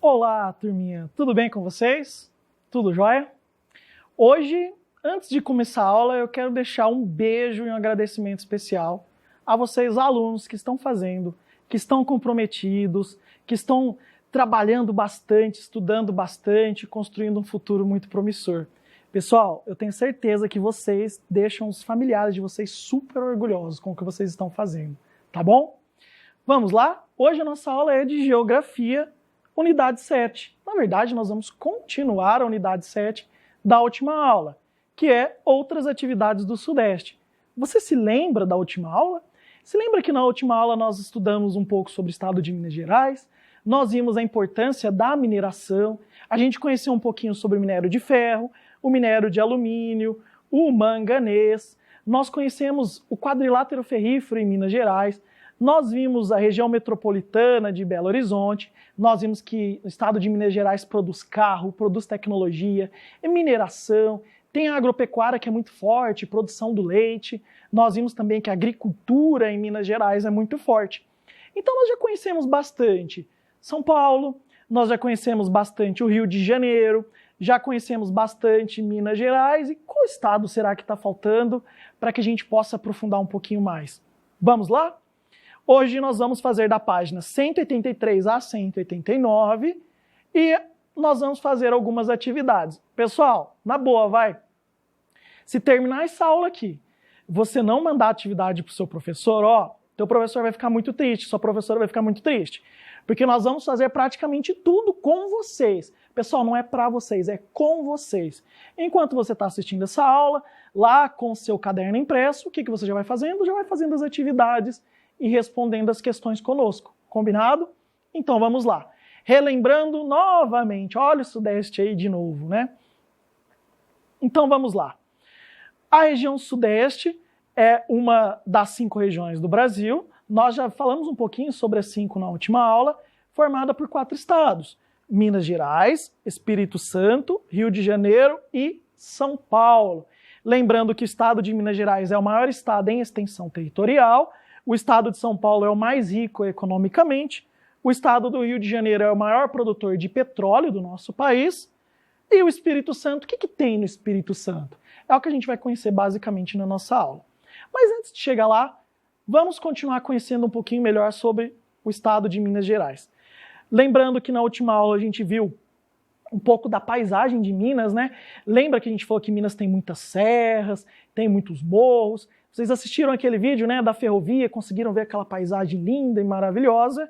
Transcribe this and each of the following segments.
Olá, turminha! Tudo bem com vocês? Tudo jóia? Hoje, antes de começar a aula, eu quero deixar um beijo e um agradecimento especial a vocês, alunos, que estão fazendo, que estão comprometidos, que estão trabalhando bastante, estudando bastante, construindo um futuro muito promissor. Pessoal, eu tenho certeza que vocês deixam os familiares de vocês super orgulhosos com o que vocês estão fazendo, tá bom? Vamos lá? Hoje a nossa aula é de Geografia, Unidade 7. Na verdade, nós vamos continuar a Unidade 7 da última aula, que é Outras Atividades do Sudeste. Você se lembra da última aula? Se lembra que na última aula nós estudamos um pouco sobre o estado de Minas Gerais? Nós vimos a importância da mineração, a gente conheceu um pouquinho sobre o minério de ferro, o minério de alumínio, o manganês, nós conhecemos o quadrilátero ferrífero em Minas Gerais, nós vimos a região metropolitana de Belo Horizonte, nós vimos que o estado de Minas Gerais produz carro, produz tecnologia, mineração, tem a agropecuária que é muito forte, produção do leite, nós vimos também que a agricultura em Minas Gerais é muito forte. Então nós já conhecemos bastante São Paulo, nós já conhecemos bastante o Rio de Janeiro, já conhecemos bastante Minas Gerais, e qual estado será que está faltando para que a gente possa aprofundar um pouquinho mais? Vamos lá? Hoje nós vamos fazer da página 183 a 189 e nós vamos fazer algumas atividades. Pessoal, na boa, vai! Se terminar essa aula aqui, você não mandar atividade para o seu professor, teu professor vai ficar muito triste, sua professora vai ficar muito triste, porque nós vamos fazer praticamente tudo com vocês. Pessoal, não é para vocês, é com vocês. Enquanto você está assistindo essa aula, lá com o seu caderno impresso, o que você já vai fazendo? Já vai fazendo as atividades e respondendo as questões conosco. Combinado? Então vamos lá. Relembrando novamente, olha o Sudeste aí de novo, né? Então vamos lá. A região Sudeste é uma das 5 regiões do Brasil. Nós já falamos um pouquinho sobre as 5 na última aula, formada por 4 estados: Minas Gerais, Espírito Santo, Rio de Janeiro e São Paulo. Lembrando que o estado de Minas Gerais é o maior estado em extensão territorial, o estado de São Paulo é o mais rico economicamente, o estado do Rio de Janeiro é o maior produtor de petróleo do nosso país, e o Espírito Santo, o que tem no Espírito Santo? É o que a gente vai conhecer basicamente na nossa aula. Mas antes de chegar lá, vamos continuar conhecendo um pouquinho melhor sobre o estado de Minas Gerais. Lembrando que na última aula a gente viu um pouco da paisagem de Minas, né? Lembra que a gente falou que Minas tem muitas serras, tem muitos morros. Vocês assistiram aquele vídeo, né, da ferrovia, conseguiram ver aquela paisagem linda e maravilhosa.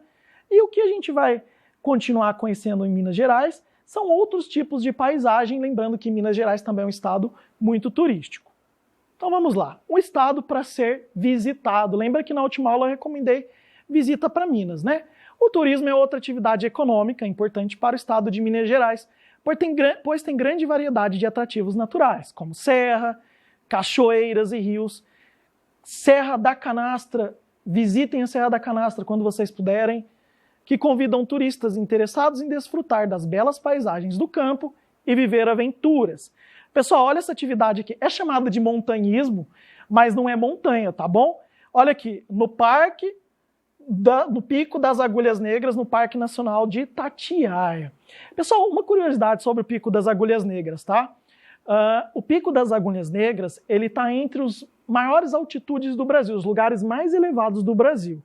E o que a gente vai continuar conhecendo em Minas Gerais são outros tipos de paisagem, lembrando que Minas Gerais também é um estado muito turístico. Então vamos lá. Um estado para ser visitado. Lembra que na última aula eu recomendei visita para Minas, né? O turismo é outra atividade econômica importante para o estado de Minas Gerais, pois tem grande variedade de atrativos naturais, como serra, cachoeiras e rios. Serra da Canastra, visitem a Serra da Canastra quando vocês puderem, que convidam turistas interessados em desfrutar das belas paisagens do campo e viver aventuras. Pessoal, olha essa atividade aqui, é chamada de montanhismo, mas não é montanha, tá bom? Olha aqui, no Pico das Agulhas Negras, no Parque Nacional de Itatiaia. Pessoal, uma curiosidade sobre o Pico das Agulhas Negras, tá? O Pico das Agulhas Negras, ele está entre os maiores altitudes do Brasil, os lugares mais elevados do Brasil.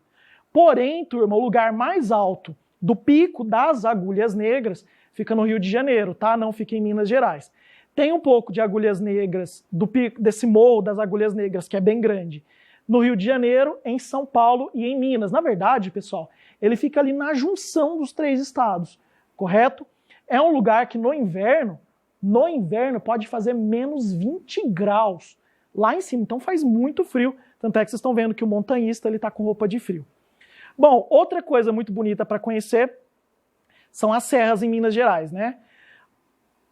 Porém, turma, o lugar mais alto do Pico das Agulhas Negras fica no Rio de Janeiro, tá? Não fica em Minas Gerais. Tem um pouco de Agulhas Negras, do pico, desse morro das Agulhas Negras, que é bem grande, no Rio de Janeiro, em São Paulo e em Minas. Na verdade, pessoal, ele fica ali na junção dos 3 estados, correto? É um lugar que no inverno pode fazer menos 20 graus lá em cima, então faz muito frio, tanto é que vocês estão vendo que o montanhista está com roupa de frio. Bom, outra coisa muito bonita para conhecer são as serras em Minas Gerais, né?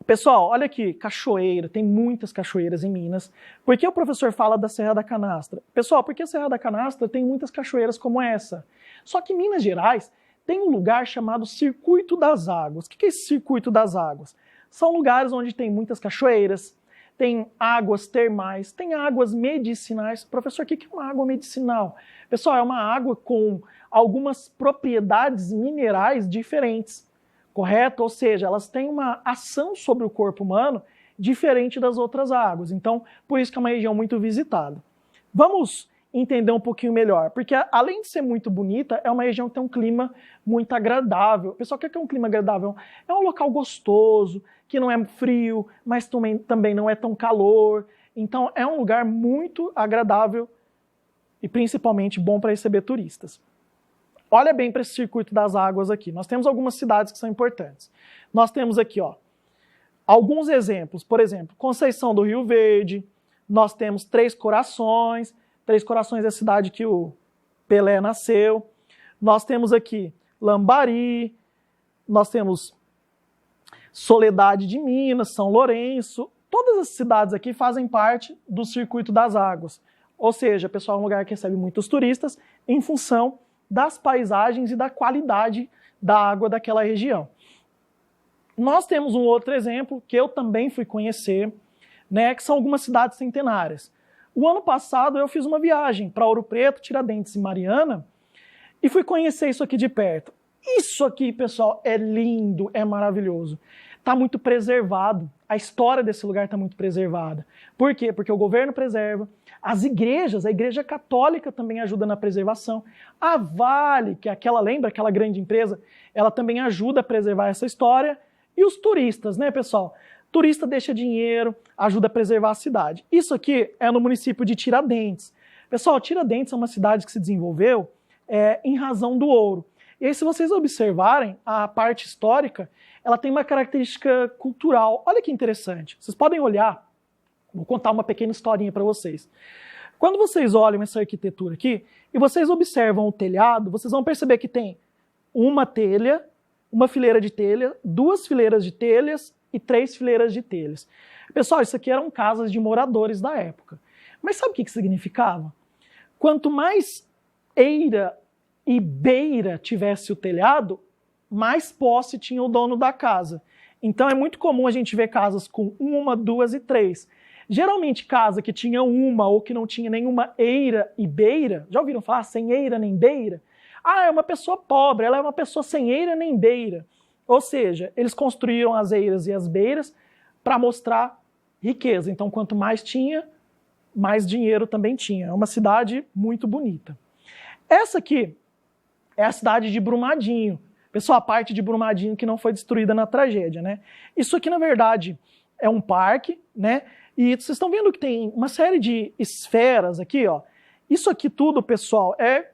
Pessoal, olha aqui, cachoeira, tem muitas cachoeiras em Minas. Por que o professor fala da Serra da Canastra? Pessoal, porque a Serra da Canastra tem muitas cachoeiras como essa. Só que Minas Gerais tem um lugar chamado Circuito das Águas. O que é esse Circuito das Águas? São lugares onde tem muitas cachoeiras, tem águas termais, tem águas medicinais. Professor, o que é uma água medicinal? Pessoal, é uma água com algumas propriedades minerais diferentes. correto? Ou seja, elas têm uma ação sobre o corpo humano diferente das outras águas. Então, por isso que é uma região muito visitada. Vamos entender um pouquinho melhor, porque além de ser muito bonita, é uma região que tem um clima muito agradável. O pessoal quer que é um clima agradável? É um local gostoso, que não é frio, mas também não é tão calor. Então é um lugar muito agradável e principalmente bom para receber turistas. Olha bem para esse circuito das águas aqui. Nós temos algumas cidades que são importantes. Nós temos aqui, ó, alguns exemplos. Por exemplo, Conceição do Rio Verde. Nós temos Três Corações. Três Corações é a cidade que o Pelé nasceu. Nós temos aqui Lambari. Nós temos Soledade de Minas, São Lourenço. Todas as cidades aqui fazem parte do circuito das águas. Ou seja, pessoal, é um lugar que recebe muitos turistas em função das paisagens e da qualidade da água daquela região. Nós temos um outro exemplo que eu também fui conhecer, né, que são algumas cidades centenárias. O ano passado eu fiz uma viagem para Ouro Preto, Tiradentes e Mariana e fui conhecer isso aqui de perto. Isso aqui, pessoal, é lindo, é maravilhoso. Está muito preservado. A história desse lugar está muito preservada. Por quê? Porque o governo preserva. As igrejas, a igreja católica também ajuda na preservação. A Vale, que é lembra aquela grande empresa, ela também ajuda a preservar essa história. E os turistas, né, pessoal? Turista deixa dinheiro, ajuda a preservar a cidade. Isso aqui é no município de Tiradentes. Pessoal, Tiradentes é uma cidade que se desenvolveu em razão do ouro. E aí, se vocês observarem a parte histórica, ela tem uma característica cultural. Olha que interessante. Vocês podem olhar, vou contar uma pequena historinha para vocês. Quando vocês olham essa arquitetura aqui, e vocês observam o telhado, vocês vão perceber que tem uma telha, uma fileira de telha, duas fileiras de telhas e 3 fileiras de telhas. Pessoal, isso aqui eram casas de moradores da época. Mas sabe o que significava? Quanto mais eira e beira tivesse o telhado, mais posse tinha o dono da casa. Então é muito comum a gente ver casas com 1, 2 e 3. Geralmente casa que tinha uma ou que não tinha nenhuma eira e beira, já ouviram falar sem eira nem beira? Ah, é uma pessoa pobre, ela é uma pessoa sem eira nem beira. Ou seja, eles construíram as eiras e as beiras para mostrar riqueza. Então quanto mais tinha, mais dinheiro também tinha. É uma cidade muito bonita. Essa aqui é a cidade de Brumadinho. Pessoal, a parte de Brumadinho que não foi destruída na tragédia, né? Isso aqui, na verdade, é um parque, né? E vocês estão vendo que tem uma série de esferas aqui, ó. Isso aqui tudo, pessoal, é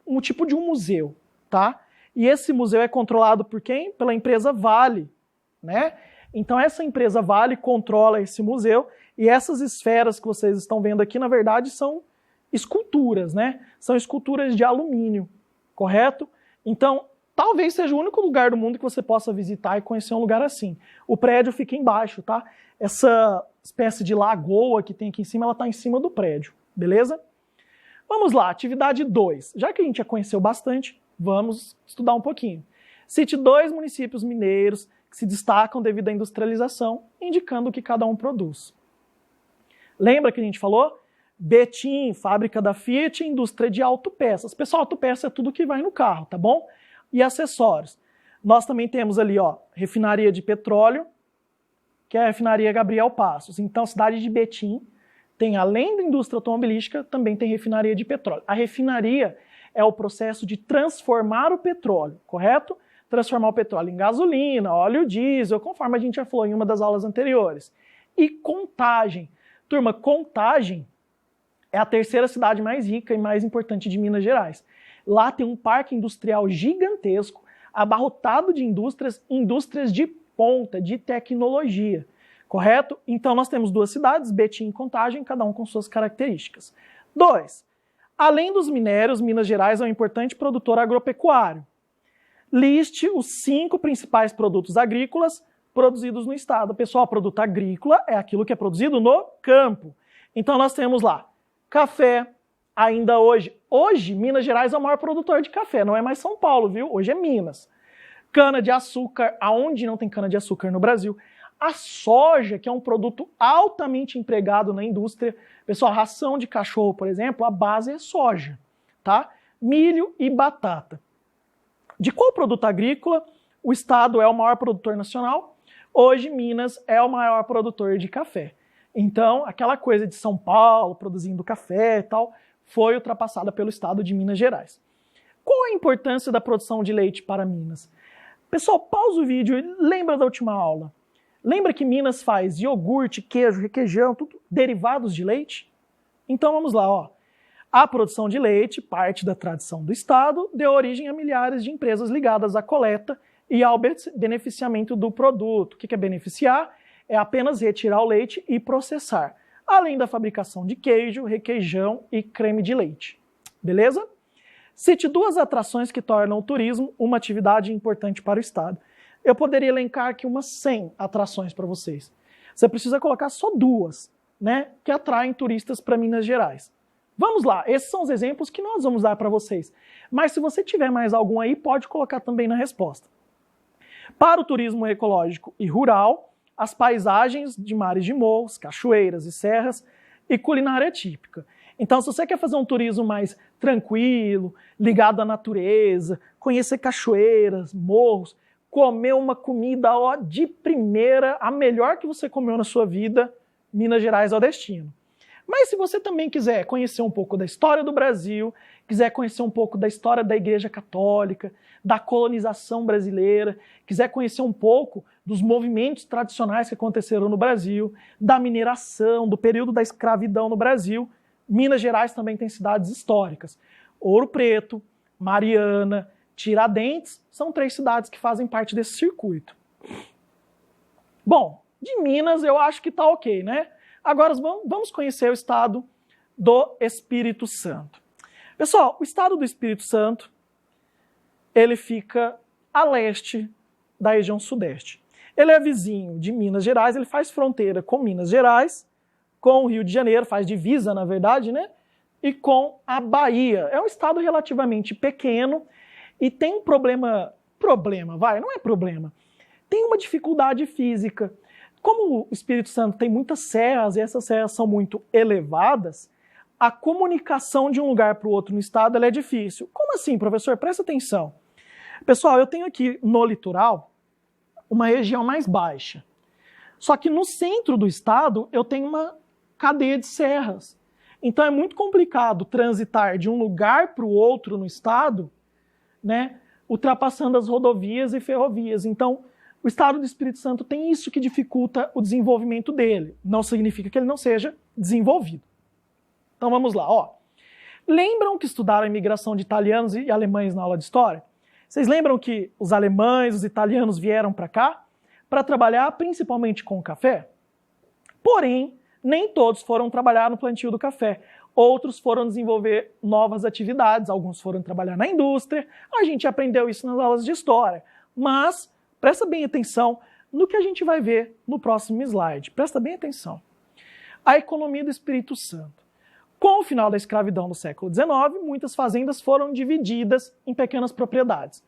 um tipo de um museu, tá? E esse museu é controlado por quem? Pela empresa Vale, né? Então essa empresa Vale controla esse museu e essas esferas que vocês estão vendo aqui, na verdade, são esculturas, né? São esculturas de alumínio, correto? Então, talvez seja o único lugar do mundo que você possa visitar e conhecer um lugar assim. O prédio fica embaixo, tá? Essa espécie de lagoa que tem aqui em cima, ela está em cima do prédio, beleza? Vamos lá, atividade 2. Já que a gente já conheceu bastante, vamos estudar um pouquinho. Cite 2 municípios mineiros que se destacam devido à industrialização, indicando o que cada um produz. Lembra que a gente falou? Betim, fábrica da Fiat, indústria de autopeças. Pessoal, autopeça é tudo que vai no carro, tá bom? E acessórios. Nós também temos ali, ó, refinaria de petróleo, que é a refinaria Gabriel Passos. Então, a cidade de Betim tem, além da indústria automobilística, também tem refinaria de petróleo. A refinaria é o processo de transformar o petróleo, correto? Transformar o petróleo em gasolina, óleo diesel, conforme a gente já falou em uma das aulas anteriores. E Contagem. Turma, Contagem é a 3ª cidade mais rica e mais importante de Minas Gerais. Lá tem um parque industrial gigantesco, abarrotado de indústrias de ponta, de tecnologia, correto? Então nós temos 2 cidades, Betim e Contagem, cada um com suas características. 2. Além dos minérios, Minas Gerais é um importante produtor agropecuário. Liste os 5 principais produtos agrícolas produzidos no estado. Pessoal, produto agrícola é aquilo que é produzido no campo. Então nós temos lá café, ainda hoje. Hoje, Minas Gerais é o maior produtor de café, não é mais São Paulo, viu? Hoje é Minas. Cana-de-açúcar, aonde não tem cana-de-açúcar no Brasil. A soja, que é um produto altamente empregado na indústria. Pessoal, ração de cachorro, por exemplo, a base é soja, tá? Milho e batata. De qual produto agrícola o estado é o maior produtor nacional, hoje Minas é o maior produtor de café. Então, aquela coisa de São Paulo produzindo café e tal, foi ultrapassada pelo estado de Minas Gerais. Qual a importância da produção de leite para Minas? Pessoal, pausa o vídeo e lembra da última aula. Lembra que Minas faz iogurte, queijo, requeijão, tudo derivados de leite? Então vamos lá, ó. A produção de leite, parte da tradição do estado, deu origem a milhares de empresas ligadas à coleta e ao beneficiamento do produto. O que é beneficiar? É apenas retirar o leite e processar, além da fabricação de queijo, requeijão e creme de leite. Beleza? Cite 2 atrações que tornam o turismo uma atividade importante para o estado. Eu poderia elencar aqui umas 100 atrações para vocês. Você precisa colocar só 2, né, que atraem turistas para Minas Gerais. Vamos lá, esses são os exemplos que nós vamos dar para vocês. Mas se você tiver mais algum aí, pode colocar também na resposta. Para o turismo ecológico e rural, as paisagens de mares de morros, cachoeiras e serras e culinária típica. Então, se você quer fazer um turismo mais tranquilo, ligado à natureza, conhecer cachoeiras, morros, comer uma comida ó, de primeira, a melhor que você comeu na sua vida, Minas Gerais é o destino. Mas se você também quiser conhecer um pouco da história do Brasil, quiser conhecer um pouco da história da Igreja Católica, da colonização brasileira, quiser conhecer um pouco dos movimentos tradicionais que aconteceram no Brasil, da mineração, do período da escravidão no Brasil, Minas Gerais também tem cidades históricas. Ouro Preto, Mariana, Tiradentes, são 3 cidades que fazem parte desse circuito. Bom, de Minas eu acho que tá ok, né? Agora vamos conhecer o estado do Espírito Santo. Pessoal, o estado do Espírito Santo, ele fica a leste da região sudeste. Ele é vizinho de Minas Gerais, ele faz fronteira com Minas Gerais, com o Rio de Janeiro, faz divisa, na verdade, né? E com a Bahia. É um estado relativamente pequeno e tem um problema, não é problema, tem uma dificuldade física. Como o Espírito Santo tem muitas serras e essas serras são muito elevadas, a comunicação de um lugar para o outro no estado ela é difícil. Como assim, professor? Presta atenção. Pessoal, eu tenho aqui no litoral uma região mais baixa. Só que no centro do estado eu tenho uma cadeia de serras. Então é muito complicado transitar de um lugar para o outro no estado, né, ultrapassando as rodovias e ferrovias. Então, o estado do Espírito Santo tem isso que dificulta o desenvolvimento dele. Não significa que ele não seja desenvolvido. Então vamos lá, ó. Lembram que estudaram a imigração de italianos e alemães na aula de história? Vocês lembram que os alemães, os italianos vieram para cá para trabalhar principalmente com o café? Porém, nem todos foram trabalhar no plantio do café. Outros foram desenvolver novas atividades, alguns foram trabalhar na indústria. A gente aprendeu isso nas aulas de história. Mas presta bem atenção no que a gente vai ver no próximo slide. Presta bem atenção. A economia do Espírito Santo. Com o final da escravidão no século XIX, muitas fazendas foram divididas em pequenas propriedades.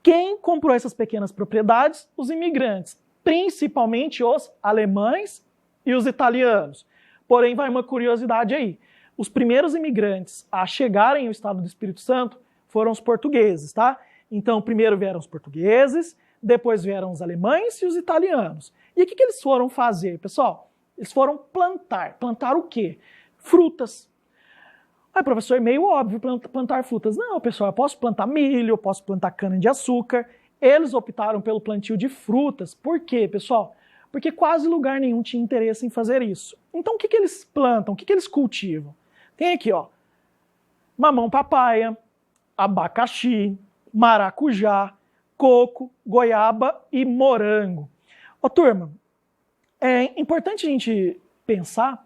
Quem comprou essas pequenas propriedades? Os imigrantes, principalmente os alemães e os italianos. Porém, vai uma curiosidade aí. Os primeiros imigrantes a chegarem ao estado do Espírito Santo foram os portugueses, tá? Então, primeiro vieram os portugueses, depois vieram os alemães e os italianos. E o que eles foram fazer, pessoal? Eles foram plantar. Plantar o quê? Frutas. Ah, professor, é meio óbvio plantar frutas. Não, pessoal, eu posso plantar milho, eu posso plantar cana-de-açúcar. Eles optaram pelo plantio de frutas. Por quê, pessoal? Porque quase lugar nenhum tinha interesse em fazer isso. Então, o que eles plantam? O que eles cultivam? Tem aqui, ó, mamão-papaya, abacaxi, maracujá, coco, goiaba e morango. Ó, turma, é importante a gente pensar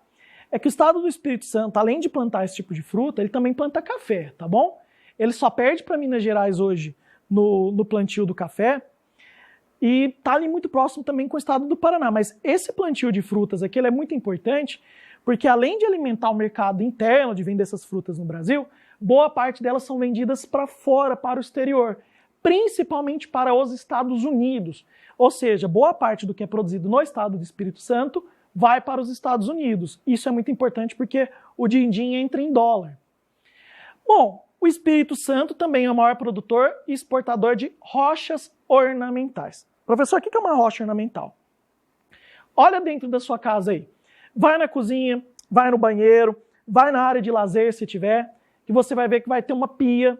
que o estado do Espírito Santo, além de plantar esse tipo de fruta, ele também planta café, tá bom? Ele só perde para Minas Gerais hoje no plantio do café e está ali muito próximo também com o estado do Paraná. Mas esse plantio de frutas aqui ele é muito importante porque além de alimentar o mercado interno, de vender essas frutas no Brasil, boa parte delas são vendidas para fora, para o exterior, principalmente para os Estados Unidos. Ou seja, boa parte do que é produzido no estado do Espírito Santo vai para os Estados Unidos. Isso é muito importante porque o din-din entra em dólar. Bom, O Espírito Santo também é o maior produtor e exportador de rochas ornamentais. Professor, o que é uma rocha ornamental? Olha dentro da sua casa aí. Vai na cozinha, vai no banheiro, vai na área de lazer se tiver, que você vai ver que vai ter uma pia.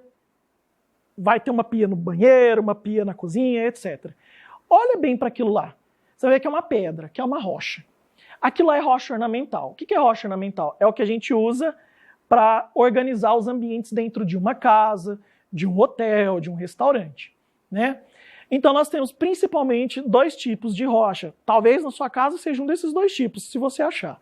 Vai ter uma pia no banheiro, uma pia na cozinha, etc. Olha bem para aquilo lá. Você vai ver que é uma pedra, que é uma rocha. Aquilo lá é rocha ornamental. O que é rocha ornamental? É o que a gente usa para organizar os ambientes dentro de uma casa, de um hotel, de um restaurante, né? Então nós temos principalmente dois tipos de rocha. Talvez na sua casa seja um desses dois tipos, se você achar.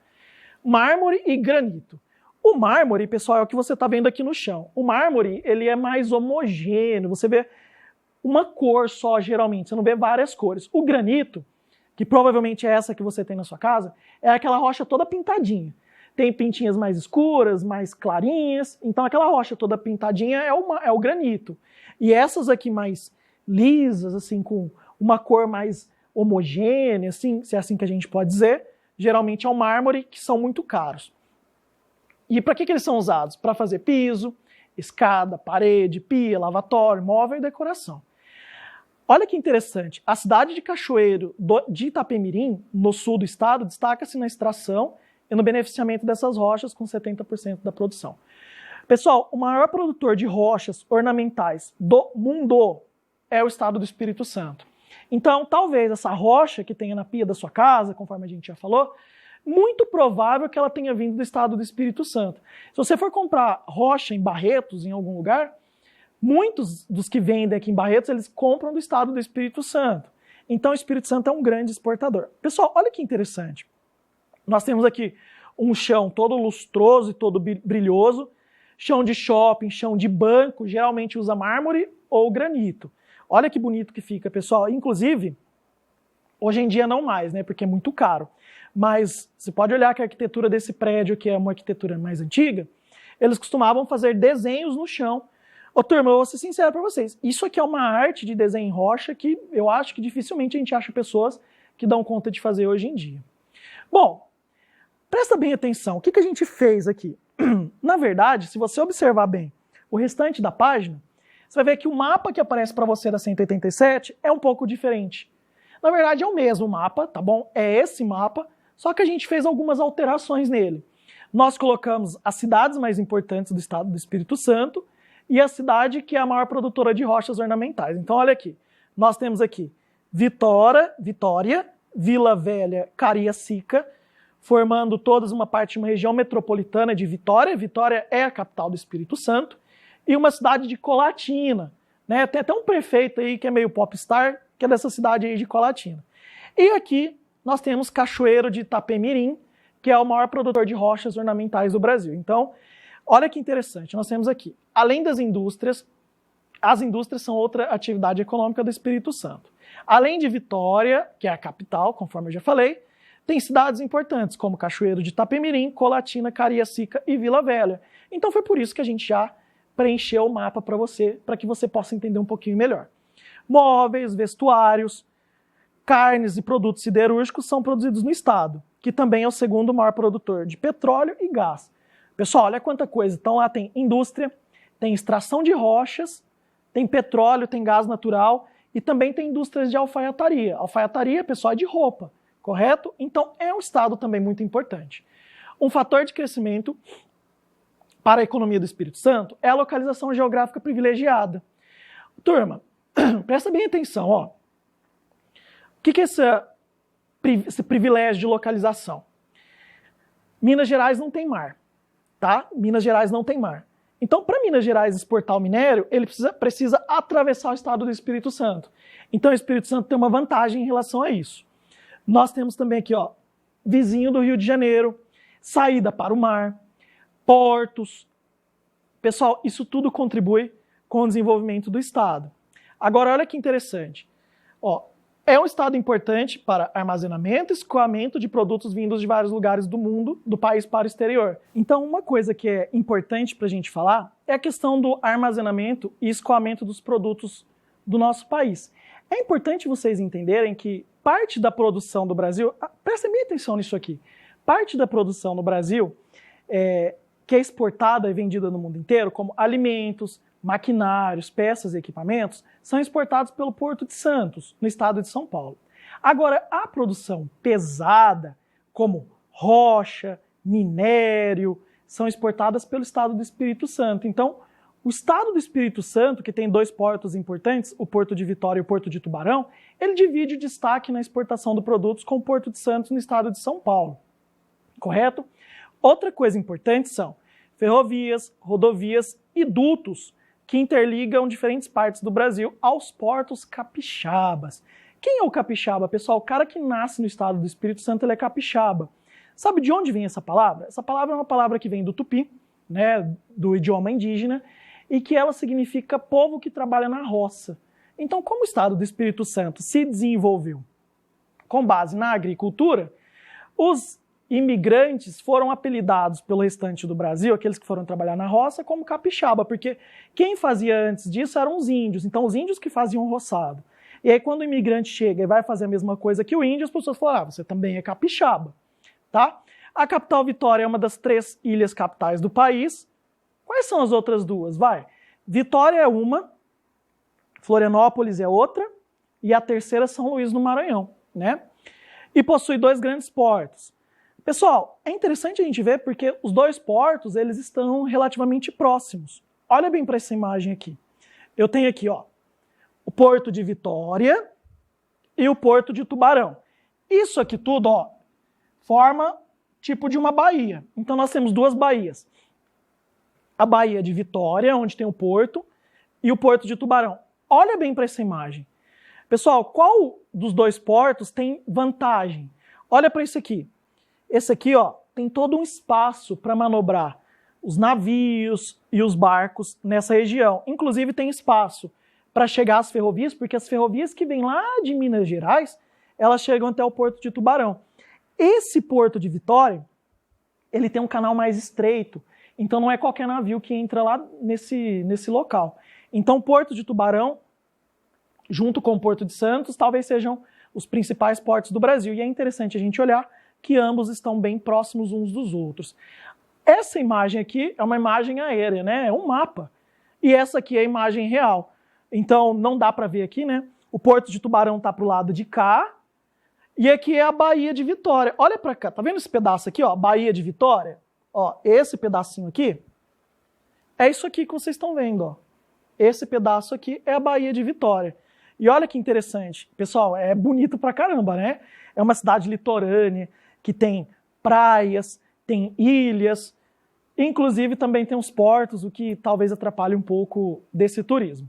Mármore e granito. O mármore, pessoal, é o que você está vendo aqui no chão. O mármore, ele é mais homogêneo, você vê uma cor só, geralmente, você não vê várias cores. O granito, que provavelmente é essa que você tem na sua casa, é aquela rocha toda pintadinha. Tem pintinhas mais escuras, mais clarinhas, então aquela rocha toda pintadinha é o granito. E essas aqui mais lisas, assim, com uma cor mais homogênea, assim, se é assim que a gente pode dizer, geralmente é o mármore, que são muito caros. E para que eles são usados? Para fazer piso, escada, parede, pia, lavatório, móvel e decoração. Olha que interessante, a cidade de Cachoeiro de Itapemirim, no sul do estado, destaca-se na extração e no beneficiamento dessas rochas com 70% da produção. Pessoal, o maior produtor de rochas ornamentais do mundo é o estado do Espírito Santo. Então, talvez essa rocha que tenha na pia da sua casa, conforme a gente já falou, muito provável que ela tenha vindo do estado do Espírito Santo. Se você for comprar rocha em Barretos, em algum lugar, muitos dos que vendem aqui em Barretos, eles compram do estado do Espírito Santo. Então, o Espírito Santo é um grande exportador. Pessoal, olha que interessante. Nós temos aqui um chão todo lustroso e todo brilhoso, chão de shopping, chão de banco, geralmente usa mármore ou granito. Olha que bonito que fica, pessoal. Inclusive, hoje em dia não mais, né, porque é muito caro. Mas você pode olhar que a arquitetura desse prédio, que é uma arquitetura mais antiga, eles costumavam fazer desenhos no chão. Ô, turma, eu vou ser sincero para vocês, isso aqui é uma arte de desenho em rocha que eu acho que dificilmente a gente acha pessoas que dão conta de fazer hoje em dia. Bom, presta bem atenção, o que a gente fez aqui? Na verdade, se você observar bem o restante da página, você vai ver que o mapa que aparece para você da 187 é um pouco diferente. Na verdade, é o mesmo mapa, tá bom? É esse mapa, só que a gente fez algumas alterações nele. Nós colocamos as cidades mais importantes do estado do Espírito Santo e a cidade que é a maior produtora de rochas ornamentais. Então, olha aqui. Nós temos aqui Vitória, Vila Velha, Cariacica, formando todas uma parte de uma região metropolitana de Vitória. Vitória é a capital do Espírito Santo. E uma cidade de Colatina, né? Tem até um prefeito aí que é meio popstar, que é dessa cidade aí de Colatina. E aqui nós temos Cachoeiro de Itapemirim, que é o maior produtor de rochas ornamentais do Brasil. Então, olha que interessante, nós temos aqui, além das indústrias, as indústrias são outra atividade econômica do Espírito Santo. Além de Vitória, que é a capital, conforme eu já falei, tem cidades importantes, como Cachoeiro de Itapemirim, Colatina, Cariacica e Vila Velha. Então foi por isso que a gente já preencheu o mapa para que você possa entender um pouquinho melhor. Móveis, vestuários, carnes e produtos siderúrgicos são produzidos no estado, que também é o segundo maior produtor de petróleo e gás. Pessoal, olha quanta coisa. Então lá tem indústria, tem extração de rochas, tem petróleo, tem gás natural e também tem indústrias de alfaiataria. Alfaiataria, pessoal, é de roupa, correto? Então é um estado também muito importante. Um fator de crescimento para a economia do Espírito Santo é a localização geográfica privilegiada. Turma, presta bem atenção, ó. O que é esse privilégio de localização? Minas Gerais não tem mar, tá? Minas Gerais não tem mar. Então, para Minas Gerais exportar o minério, ele precisa atravessar o estado do Espírito Santo. Então, o Espírito Santo tem uma vantagem em relação a isso. Nós temos também aqui, ó, vizinho do Rio de Janeiro, saída para o mar, portos. Pessoal, isso tudo contribui com o desenvolvimento do estado. Agora, olha que interessante. Ó, é um estado importante para armazenamento e escoamento de produtos vindos de vários lugares do mundo, do país para o exterior. Então, uma coisa que é importante para a gente falar é a questão do armazenamento e escoamento dos produtos do nosso país. É importante vocês entenderem que parte da produção do Brasil, prestem bem atenção nisso aqui, parte da produção no Brasil, que é exportada e vendida no mundo inteiro, como alimentos, maquinários, peças e equipamentos, são exportados pelo Porto de Santos, no estado de São Paulo. Agora, a produção pesada, como rocha, minério, são exportadas pelo estado do Espírito Santo. Então, o estado do Espírito Santo, que tem 2 portos importantes, o Porto de Vitória e o Porto de Tubarão, ele divide o destaque na exportação de produtos com o Porto de Santos no estado de São Paulo. Correto? Outra coisa importante são ferrovias, rodovias e dutos que interligam diferentes partes do Brasil aos portos capixabas. Quem é o capixaba, pessoal? O cara que nasce no estado do Espírito Santo, ele é capixaba. Sabe de onde vem essa palavra? Essa palavra é uma palavra que vem do tupi, né, do idioma indígena, e que ela significa povo que trabalha na roça. Então, como o estado do Espírito Santo se desenvolveu com base na agricultura, os imigrantes foram apelidados pelo restante do Brasil, aqueles que foram trabalhar na roça, como capixaba, porque quem fazia antes disso eram os índios, então os índios que faziam roçado. E aí quando o imigrante chega e vai fazer a mesma coisa que o índio, as pessoas falam, você também é capixaba, tá? A capital Vitória é uma das 3 ilhas capitais do país. Quais são as outras 2? Vitória é uma, Florianópolis é outra, e a terceira é São Luís no Maranhão, né? E possui 2 grandes portos. Pessoal, é interessante a gente ver porque os 2 portos, eles estão relativamente próximos. Olha bem para essa imagem aqui. Eu tenho aqui, ó, o Porto de Vitória e o Porto de Tubarão. Isso aqui tudo, ó, forma tipo de uma baía. Então nós temos 2 baías. A Baía de Vitória, onde tem o porto, e o Porto de Tubarão. Olha bem para essa imagem. Pessoal, qual dos 2 portos tem vantagem? Olha para isso aqui. Esse aqui, ó, tem todo um espaço para manobrar os navios e os barcos nessa região. Inclusive tem espaço para chegar às ferrovias, porque as ferrovias que vêm lá de Minas Gerais, elas chegam até o Porto de Tubarão. Esse Porto de Vitória, ele tem um canal mais estreito, então não é qualquer navio que entra lá nesse local. Então o Porto de Tubarão, junto com o Porto de Santos, talvez sejam os principais portos do Brasil. E é interessante a gente olhar que ambos estão bem próximos uns dos outros. Essa imagem aqui é uma imagem aérea, né? É um mapa. E essa aqui é a imagem real. Então não dá para ver aqui, né? O Porto de Tubarão está para o lado de cá. E aqui é a Baía de Vitória. Olha para cá, tá vendo esse pedaço aqui, ó? Baía de Vitória. Ó, esse pedacinho aqui é isso aqui que vocês estão vendo, ó. Esse pedaço aqui é a Baía de Vitória. E olha que interessante. Pessoal, é bonito pra caramba, né? É uma cidade litorânea que tem praias, tem ilhas, inclusive também tem os portos, o que talvez atrapalhe um pouco desse turismo.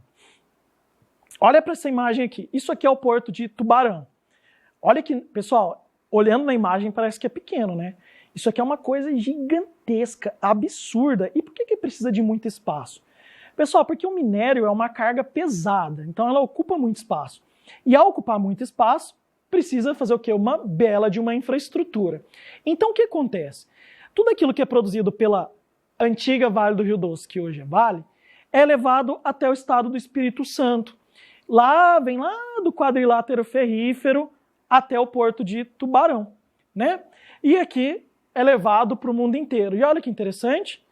Olha para essa imagem aqui. Isso aqui é o Porto de Tubarão. Olha que, pessoal, olhando na imagem parece que é pequeno, né? Isso aqui é uma coisa gigantesca, absurda. E por que precisa de muito espaço? Pessoal, porque o minério é uma carga pesada, então ela ocupa muito espaço. E ao ocupar muito espaço, precisa fazer o quê? Uma bela de uma infraestrutura. Então o que acontece? Tudo aquilo que é produzido pela antiga Vale do Rio Doce, que hoje é Vale, é levado até o estado do Espírito Santo. Vem lá do quadrilátero ferrífero até o Porto de Tubarão, né? E aqui é levado para o mundo inteiro. E olha que interessante,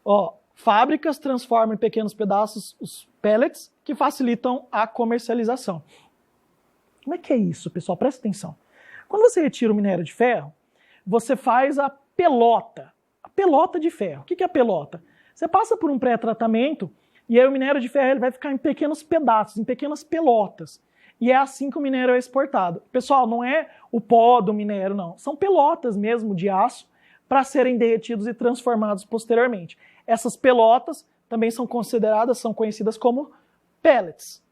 ó, fábricas transformam em pequenos pedaços os pellets que facilitam a comercialização. Como é que é isso, pessoal? Presta atenção. Quando você retira o minério de ferro, você faz a pelota de ferro. O que é a pelota? Você passa por um pré-tratamento e aí o minério de ferro ele vai ficar em pequenos pedaços, em pequenas pelotas. E é assim que o minério é exportado. Pessoal, não é o pó do minério, não. São pelotas mesmo de aço para serem derretidos e transformados posteriormente. Essas pelotas também são conhecidas como pellets.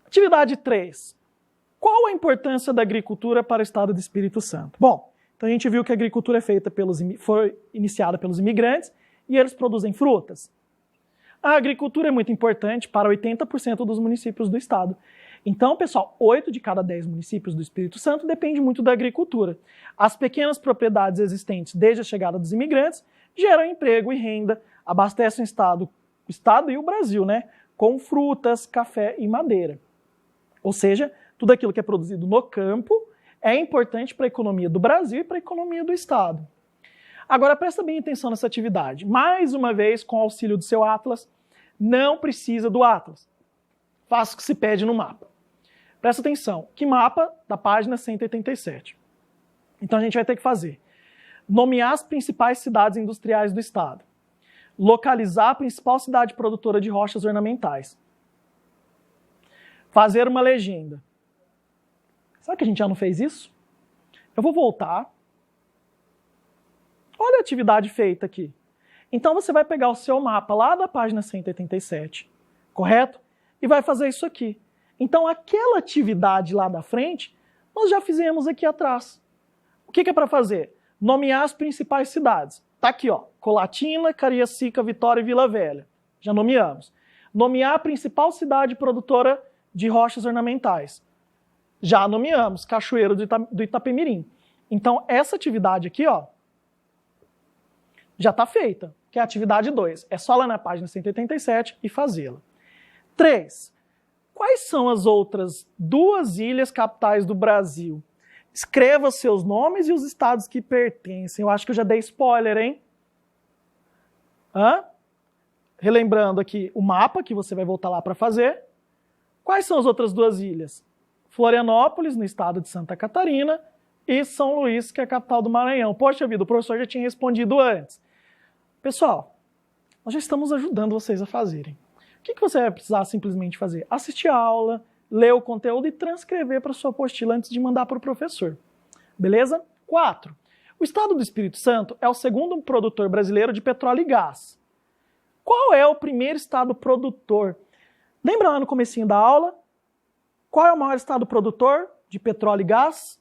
Atividade 3. Qual a importância da agricultura para o estado do Espírito Santo? Bom, então a gente viu que a agricultura foi iniciada pelos imigrantes e eles produzem frutas. A agricultura é muito importante para 80% dos municípios do estado. Então, pessoal, 8 de cada 10 municípios do Espírito Santo depende muito da agricultura. As pequenas propriedades existentes desde a chegada dos imigrantes geram emprego e renda, abastecem o estado e o Brasil, né, com frutas, café e madeira. Ou seja, tudo aquilo que é produzido no campo é importante para a economia do Brasil e para a economia do estado. Agora presta bem atenção nessa atividade. Mais uma vez, com o auxílio do seu Atlas, não precisa do Atlas. Faça o que se pede no mapa. Presta atenção. Que mapa? Da página 187. Então a gente vai ter que fazer. Nomear as principais cidades industriais do estado. Localizar a principal cidade produtora de rochas ornamentais. Fazer uma legenda. Será que a gente já não fez isso? Eu vou voltar. Olha a atividade feita aqui. Então você vai pegar o seu mapa lá da página 187, correto? E vai fazer isso aqui. Então aquela atividade lá da frente, nós já fizemos aqui atrás. O que é para fazer? Nomear as principais cidades. Tá aqui, ó. Colatina, Cariacica, Vitória e Vila Velha. Já nomeamos. Nomear a principal cidade produtora de rochas ornamentais. Já nomeamos. Cachoeiro do Itapemirim. Então essa atividade aqui, ó, já está feita, que é a atividade 2. É só lá na página 187 e fazê-la. 3. Quais são as outras 2 ilhas capitais do Brasil? Escreva seus nomes e os estados que pertencem. Eu acho que eu já dei spoiler, hein? Relembrando aqui o mapa, que você vai voltar lá para fazer. Quais são as outras 2 ilhas? Florianópolis, no estado de Santa Catarina, e São Luís, que é a capital do Maranhão. Poxa vida, o professor já tinha respondido antes. Pessoal, nós já estamos ajudando vocês a fazerem. O que você vai precisar simplesmente fazer? Assistir a aula, ler o conteúdo e transcrever para a sua apostila antes de mandar para o professor. Beleza? 4. O estado do Espírito Santo é o segundo produtor brasileiro de petróleo e gás. Qual é o primeiro estado produtor? Lembra lá no comecinho da aula? Qual é o maior estado produtor de petróleo e gás?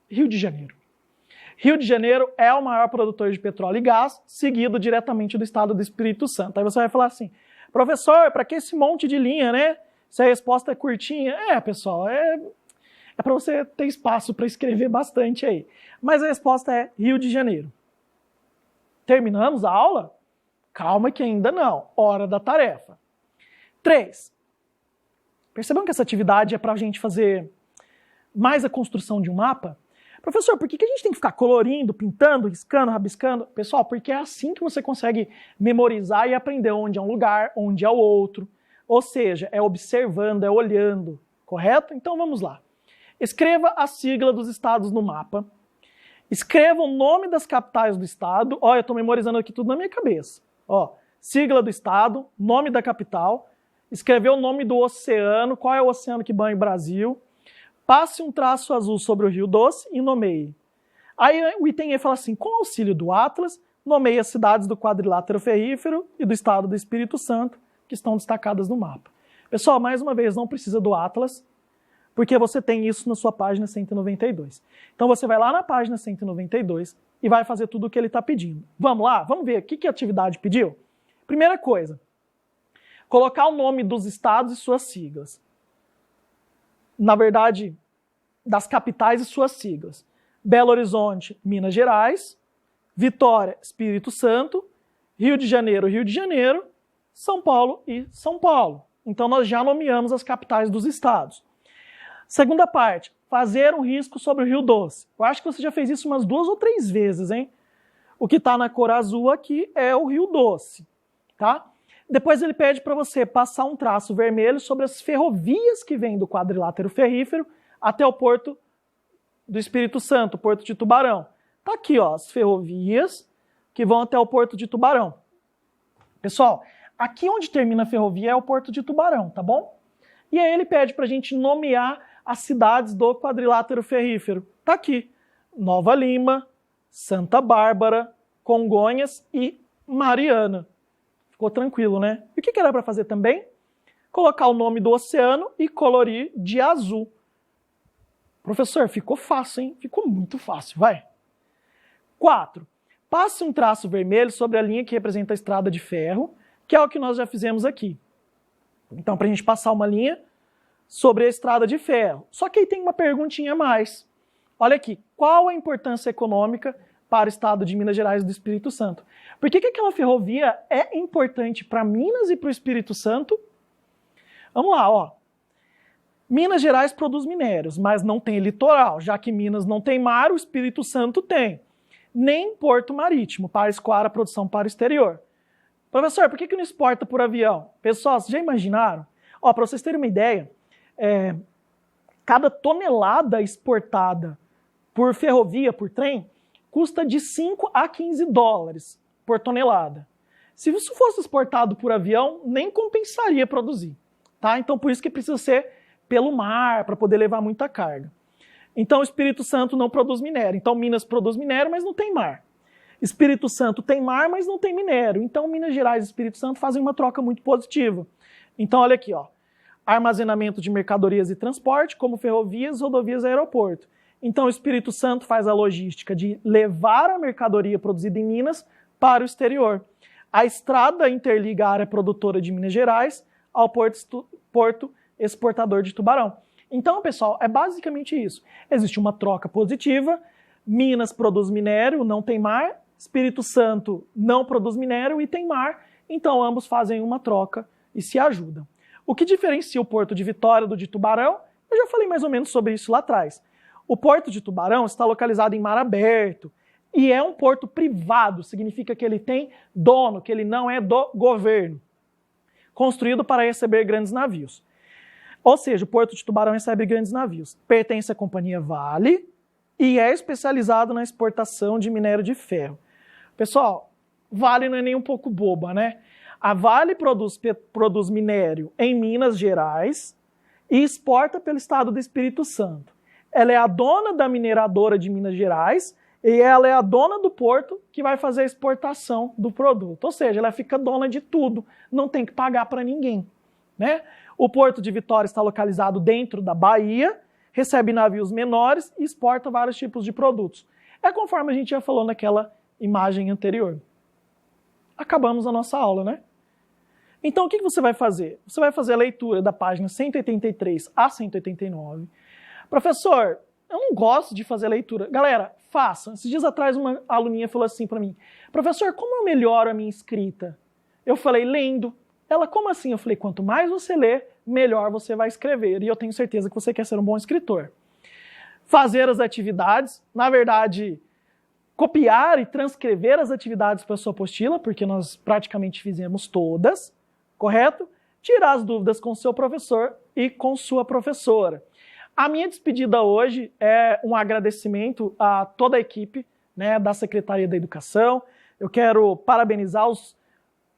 Rio de Janeiro. Rio de Janeiro é o maior produtor de petróleo e gás, seguido diretamente do estado do Espírito Santo. Aí você vai falar assim, professor, para que esse monte de linha, né? Se a resposta é curtinha. Pessoal, é para você ter espaço para escrever bastante aí. Mas a resposta é Rio de Janeiro. Terminamos a aula? Calma que ainda não. Hora da tarefa. 3. Percebam que essa atividade é para a gente fazer mais a construção de um mapa? Professor, por que a gente tem que ficar colorindo, pintando, riscando, rabiscando? Pessoal, porque é assim que você consegue memorizar e aprender onde é um lugar, onde é o outro. Ou seja, é observando, é olhando, correto? Então vamos lá. Escreva a sigla dos estados no mapa. Escreva o nome das capitais do estado. Ó, eu estou memorizando aqui tudo na minha cabeça. Ó, sigla do estado, nome da capital. Escrever o nome do oceano, qual é o oceano que banha o Brasil. Passe um traço azul sobre o Rio Doce e nomeie. Aí o item E fala assim, com auxílio do Atlas, nomeie as cidades do quadrilátero ferrífero e do estado do Espírito Santo, que estão destacadas no mapa. Pessoal, mais uma vez, não precisa do Atlas, porque você tem isso na sua página 192. Então você vai lá na página 192 e vai fazer tudo o que ele está pedindo. Vamos lá? Vamos ver o que a atividade pediu? Primeira coisa, colocar o nome dos estados e suas siglas. Na verdade, das capitais e suas siglas. Belo Horizonte, Minas Gerais. Vitória, Espírito Santo. Rio de Janeiro. São Paulo e São Paulo. Então nós já nomeamos as capitais dos estados. Segunda parte, fazer um risco sobre o Rio Doce. Eu acho que você já fez isso umas 2 ou 3 vezes, hein? O que está na cor azul aqui é o Rio Doce, tá? Depois ele pede para você passar um traço vermelho sobre as ferrovias que vêm do quadrilátero ferrífero até o porto do Espírito Santo, o porto de Tubarão. Tá aqui, ó, as ferrovias que vão até o porto de Tubarão. Pessoal, aqui onde termina a ferrovia é o porto de Tubarão, tá bom? E aí ele pede para a gente nomear as cidades do quadrilátero ferrífero. Tá aqui, Nova Lima, Santa Bárbara, Congonhas e Mariana. Ficou tranquilo, né? E o que era para fazer também? Colocar o nome do oceano e colorir de azul. Professor, ficou fácil, hein? Ficou muito fácil, vai. 4. Passe um traço vermelho sobre a linha que representa a estrada de ferro, que é o que nós já fizemos aqui. Então, para a gente passar uma linha sobre a estrada de ferro. Só que aí tem uma perguntinha a mais. Olha aqui, qual a importância econômica para o estado de Minas Gerais e do Espírito Santo? Por que aquela ferrovia é importante para Minas e para o Espírito Santo? Vamos lá, ó. Minas Gerais produz minérios, mas não tem litoral, já que Minas não tem mar, o Espírito Santo tem. nem porto marítimo para escoar a produção para o exterior. Professor, por que não exporta por avião? Pessoal, vocês já imaginaram? Ó, para vocês terem uma ideia, cada tonelada exportada por ferrovia, por trem, custa de 5 a 15 dólares por tonelada. Se isso fosse exportado por avião, nem compensaria produzir. Tá? Então, por isso que precisa ser pelo mar, para poder levar muita carga. Então, o Espírito Santo não produz minério. Então, Minas produz minério, mas não tem mar. Espírito Santo tem mar, mas não tem minério. Então, Minas Gerais e Espírito Santo fazem uma troca muito positiva. Então, olha aqui, ó. Armazenamento de mercadorias e transporte, como ferrovias, rodovias e aeroporto. Então, o Espírito Santo faz a logística de levar a mercadoria produzida em Minas para o exterior. A estrada interliga a área produtora de Minas Gerais ao porto exportador de Tubarão. Então, pessoal, é basicamente isso. Existe uma troca positiva, Minas produz minério, não tem mar, Espírito Santo não produz minério e tem mar, então ambos fazem uma troca e se ajudam. O que diferencia o Porto de Vitória do de Tubarão? Eu já falei mais ou menos sobre isso lá atrás. O Porto de Tubarão está localizado em mar aberto e é um porto privado, significa que ele tem dono, que ele não é do governo, construído para receber grandes navios. Ou seja, o Porto de Tubarão recebe grandes navios. Pertence à companhia Vale e é especializado na exportação de minério de ferro. Pessoal, Vale não é nem um pouco boba, né? A Vale produz minério em Minas Gerais e exporta pelo estado do Espírito Santo. Ela é a dona da mineradora de Minas Gerais e ela é a dona do porto que vai fazer a exportação do produto. Ou seja, ela fica dona de tudo, não tem que pagar para ninguém, né? O Porto de Vitória está localizado dentro da Bahia, recebe navios menores e exporta vários tipos de produtos. É conforme a gente já falou naquela imagem anterior. Acabamos a nossa aula, né? Então, o que você vai fazer? Você vai fazer a leitura da página 183 a 189. Professor, eu não gosto de fazer leitura. Galera, faça. Esses dias atrás uma aluninha falou assim para mim, professor, como eu melhoro a minha escrita? Eu falei, lendo. Ela, como assim? Eu falei, quanto mais você lê, melhor você vai escrever. E eu tenho certeza que você quer ser um bom escritor. Fazer as atividades, na verdade, copiar e transcrever as atividades para a sua apostila, porque nós praticamente fizemos todas, correto? Tirar as dúvidas com o seu professor e com sua professora. A minha despedida hoje é um agradecimento a toda a equipe, né, da Secretaria da Educação. Eu quero parabenizar os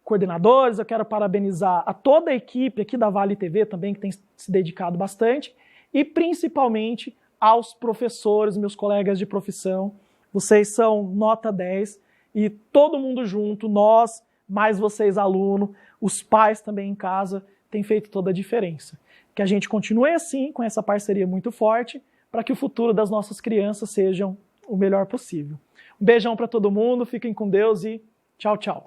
coordenadores, eu quero parabenizar a toda a equipe aqui da Vale TV também, que tem se dedicado bastante, e principalmente aos professores, meus colegas de profissão. Vocês são nota 10 e todo mundo junto, nós, mais vocês aluno, os pais também em casa, tem feito toda a diferença. Que a gente continue assim, com essa parceria muito forte, para que o futuro das nossas crianças sejam o melhor possível. Um beijão para todo mundo, fiquem com Deus e tchau, tchau.